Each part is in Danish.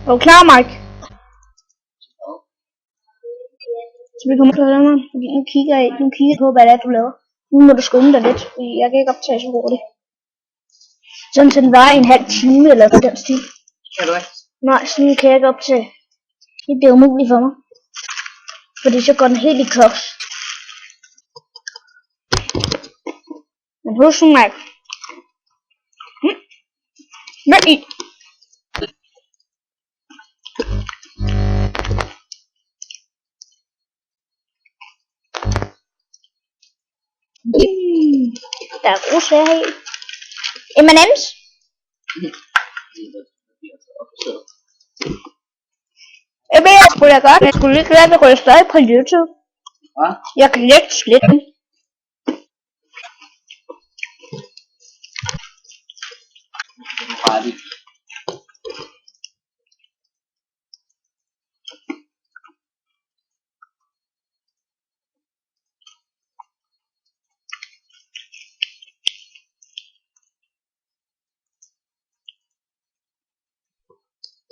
Er du klar, Mike? Så vi kommer til at mig, fordi nu kigger jeg på, hvad det er, du laver. Nu må du skynde dig lidt, fordi jeg kan ikke optage så hurtigt. Sådan så den var en halv time eller på den stil. Kan du ikke? Nej, sådan kan jeg ikke optage. Det er umuligt for mig. Fordi så går den helt i koks. Men husk nu, Mike. Hvad i? Der er grus her i. M&M's. Jeg ved, jeg skulle da godt. Jeg skulle ikke lade det ryge stadig på YouTube. Hvad? Jeg kan lægge slet. Færdig.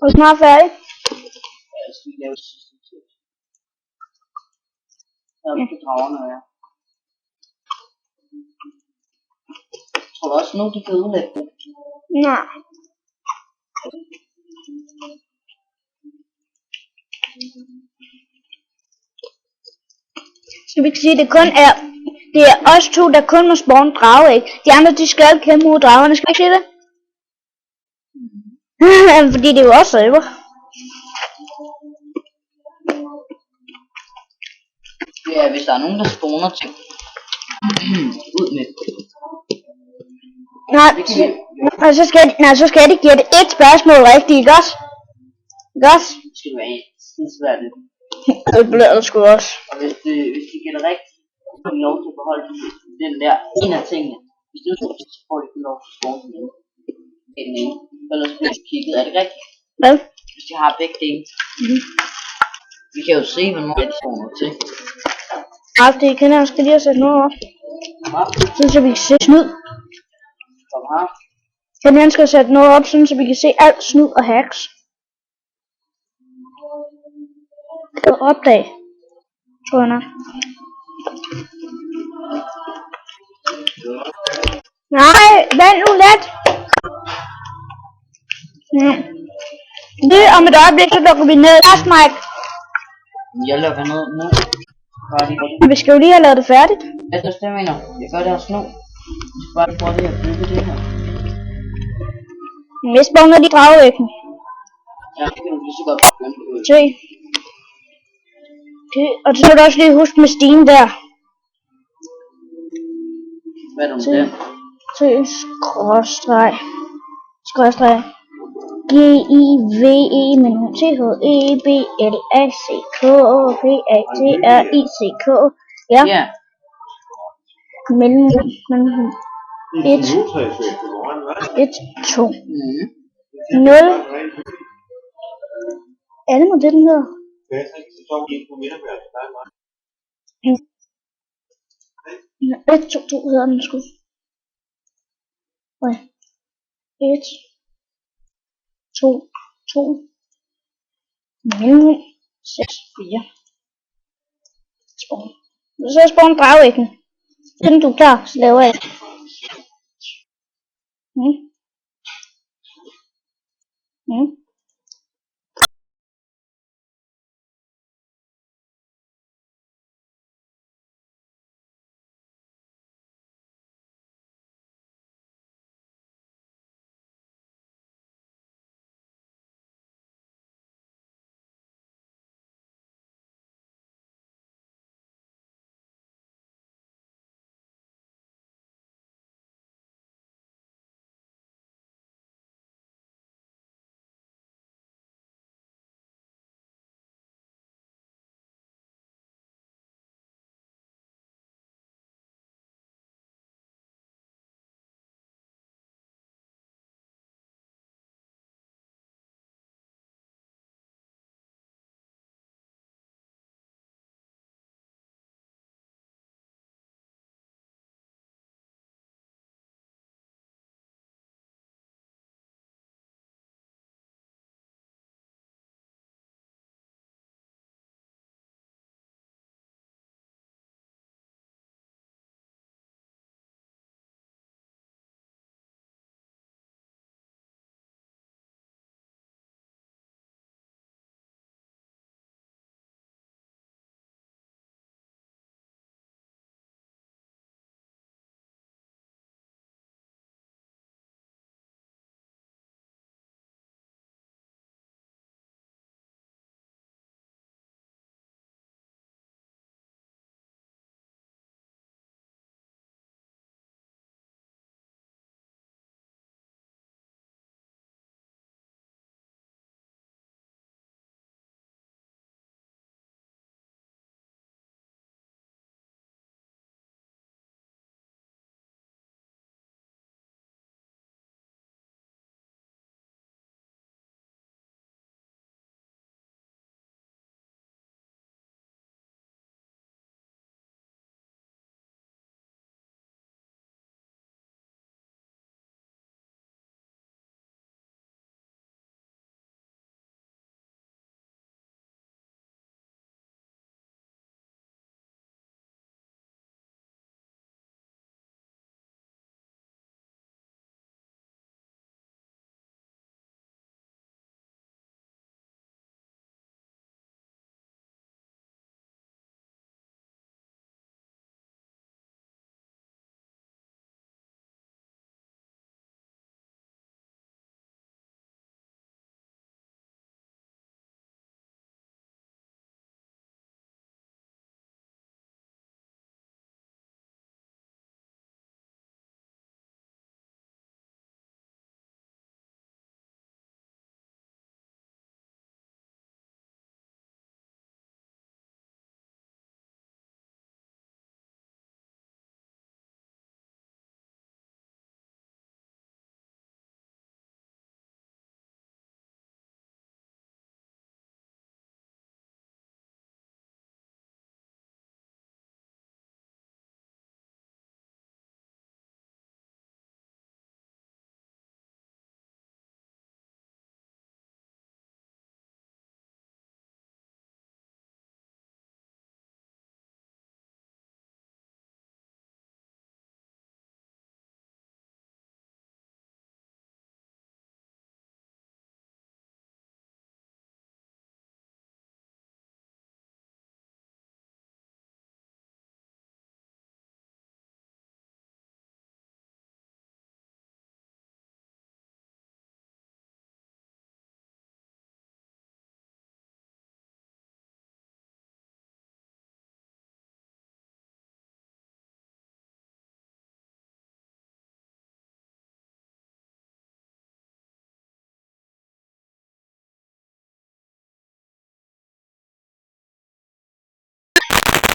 Er du snart færdig? Ja, jeg skal lave sidste tid. Jeg er på dragerne, ja. Tror du også nu, de kan udlægge det? Nej. Skal vi ikke sige, det er os to, der kun må spawne drageæg. De andre, de skal kæmpe mod dragerne. Skal vi ikke sige det? Fordi det er jo også server. Ja, hvis der er nogen, der spawner ting. Ud med det. Nej, så skal de gætte et spørgsmål rigtigt, ikke også? Ikke også? Det skal være svært. Det bliver det sgu også. Og hvis de gætter rigtigt, så får de lov til at beholde den der en af tingene. Hvis du tror, så får de kun lov til at spawn den ene. Den ene. Ellers bliver de kigget. Er det rigtigt? Hvad? Hvis de har begge dele. Vi kan jo se, hvornår de spawner til. Ja, det kan jeg skal lige have sat noget op. Sådan så vi kan se snyd. Kom her. Kan jeg skal sætte noget op, sådan så vi kan se alt snyd og hacks. Og opdag. Tror jeg nok. Nej, vent nu lidt. Det om et øjeblik, så lukker vi ned. Last Mike. Jeg lukker ned nu. Vi skal jo lige have lavet det færdigt. Ja, det stemmer jeg. Jeg gør det også nu. Vi skal bare prøve at bygge det her. Vi spawner de dragevæggen. Ja, det kan du lige så godt begynde. Se. Okay. Og så skal du også lige huske med stigen der. Hvad er det med den? Se. Skråstreg. G-I-V-E men T-H-E-B-L-A-C-K-P-A-T-R-I-C-K. Ja. Ja. Mellem 1, 2, 0. Er det nu det, den hedder? 1, 2, 2 hedder den sgu. 1, 2, 2. Mellem 6, 4. Spawn. Så spawn drageæggen. Den du er klar, så laver jeg.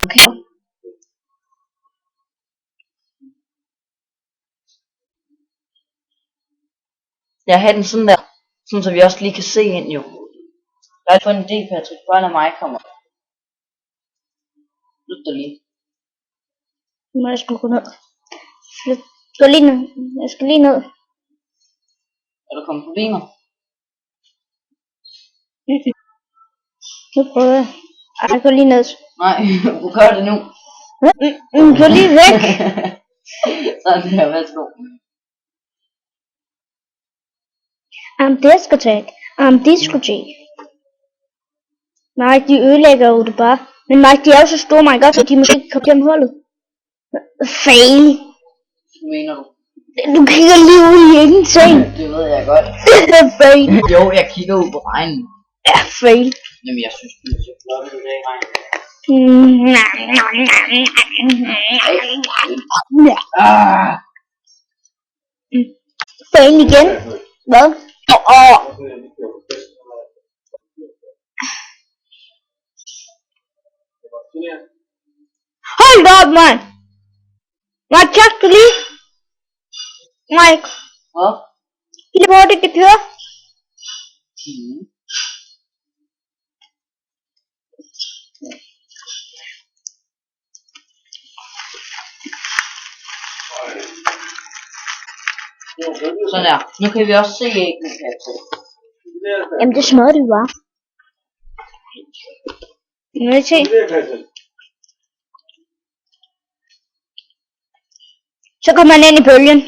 Okay. Jeg har den sådan der, sådan så vi også lige kan se ind jo. Jeg har fået en idé, Patrick. Børn af mig kommer. Lyt dig lige. Nu må jeg sgu gå ned. Gå lige ned. Jeg skal lige ned. Er du kommet forbi mig? Nu prøver jeg. Ej, gå lige ned. Nej, du gør det nu. Gå lige væk. Sådan der, værsgo. Diskotek. Diskotek. Nej, de ødelægger jo det bare. Men nej, de er jo så store, man godt, at de måske ikke kommer gennem hullet. Fail. Hvad mener du? Du kigger lige ud i ingenting. Det ved jeg godt. Fail. Jo, jeg kigger ud på regnen. Ja, fail. Jamen, jeg synes, du er så flot ud i dag, regn. Ah! Fail igen. Hvad? Hold op, mand. Nej, tak du lige. Nej, Hvad? lige hvor det kører. Sådan der. Nu kan vi også se æggene, Patrick. Jamen, det smadrer det bare. Nu vil jeg se. Så kommer han ind i bølgen.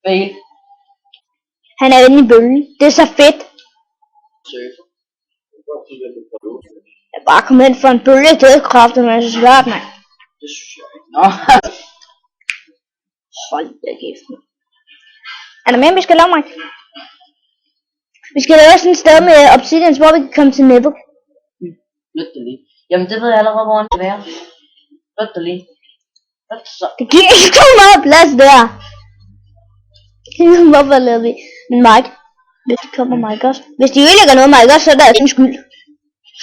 Fail. Han er inde i bølgen. Det er så fedt. Surfer. Jeg bare komme ind for en bølge. Det er kraftigt, men det er så svært, mand. Det synes jeg ikke. Nå. Hold da kæft. Er der mere, vi skal lave, Mike? Vi skal lave sådan et sted med obsidians, hvor vi kan komme til nether. Lyt dig lige. Jamen, det ved jeg allerede, hvor det skal være. Lyt dig lige. Lyt dig så. Det giver ikke så meget plads der. Hvorfor lavede vi? Men Mike, hvis det kommer Mike også. Hvis de ødelægger noget, Mike også, så er der din skyld.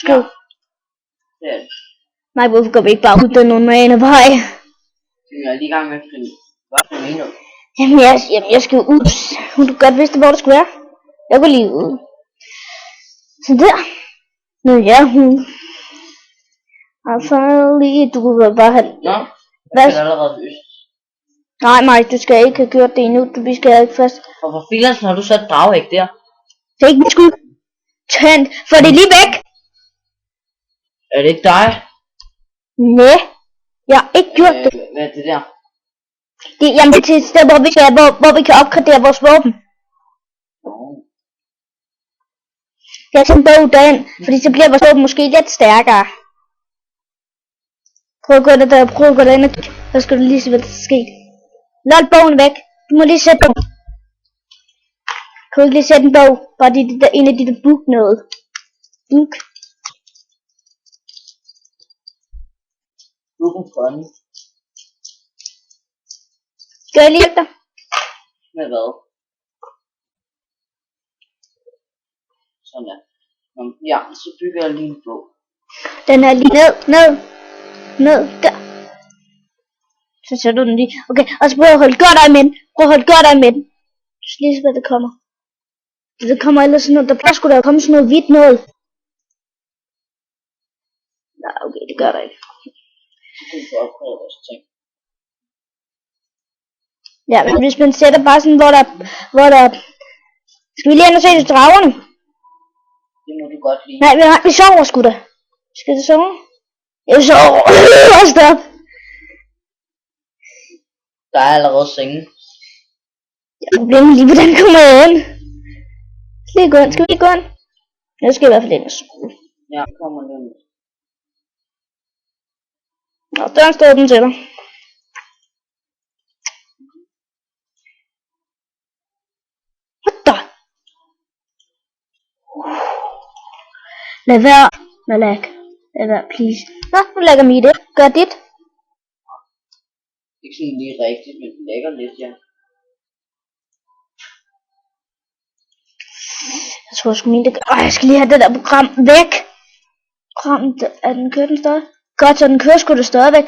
Skål. Det er det. Mike, hvorfor går vi ikke bare ud den normale vej? Jeg er lige i gang med at finde. Hvad mener du? Jamen, jeg skal ud. Hun du godt vidste, hvor det skulle være. Jeg går lige ud. Så der. Nu ja, hun. Altså lige, du kunne bare have... Nå, Hvad? jeg er allerede øst. Nej, Mike, du skal ikke have gjort det endnu. Vi skal have ikke først. Og hvor filen har du sat dragæg der? Det er ikke min skyld. Tænd. Få det lige væk. Er det ikke dig? Nej. Jeg har ikke gjort det. Hvad er det der? Jamen, det er til et sted, hvor vi kan opgradere vores våben. Jeg har en bog derind, fordi så bliver vores våben måske lidt stærkere. Prøv at gå der, prøv at gå derind, og så skal du lige se, hvad der sker. Lad bogen væk. Du må lige sætte den. Kan du ikke lige sætte en bog? Bare det der en af de der book noget. Book. Book en fun. Skal jeg lige hjælpe dig? Med hvad? Sådan der. Ja, så bygger jeg lige en bog. Den er lige ned, der. Så sætter du den lige. Okay, og så prøv at holde godt øje med den. Prøv at holde godt øje med den. Du skal lige se, hvad der kommer. Det kommer ellers sådan noget. Der plejer sgu da at komme sådan noget hvidt noget. Nej, okay, det gør der ikke. Så kan vi få opgraderet vores ting. Ja, men hvis man sætter bare sådan, hvor der... Skal vi lige ind og se til dragerne? Det må du godt lide. Nej, vi sover sgu da. Skal du sove? Jeg sover. Stop. Der er allerede senge. Jeg har problemer lige, hvordan kommer jeg ind? Lige gå ind. Skal vi lige gå ind? Jeg skal i hvert fald ind og skole. Ja, kommer lige. Nå, døren står åben til dig. What the? Lad være med lag. Lad være, please. Nå, nu lægger vi det. Gør dit. Ikke sådan lige rigtigt, men det lægger lidt, ja. Jeg tror sgu min, jeg skal lige have det der program væk. Er den kører den stadig? Godt, så den kører sgu da stadigvæk.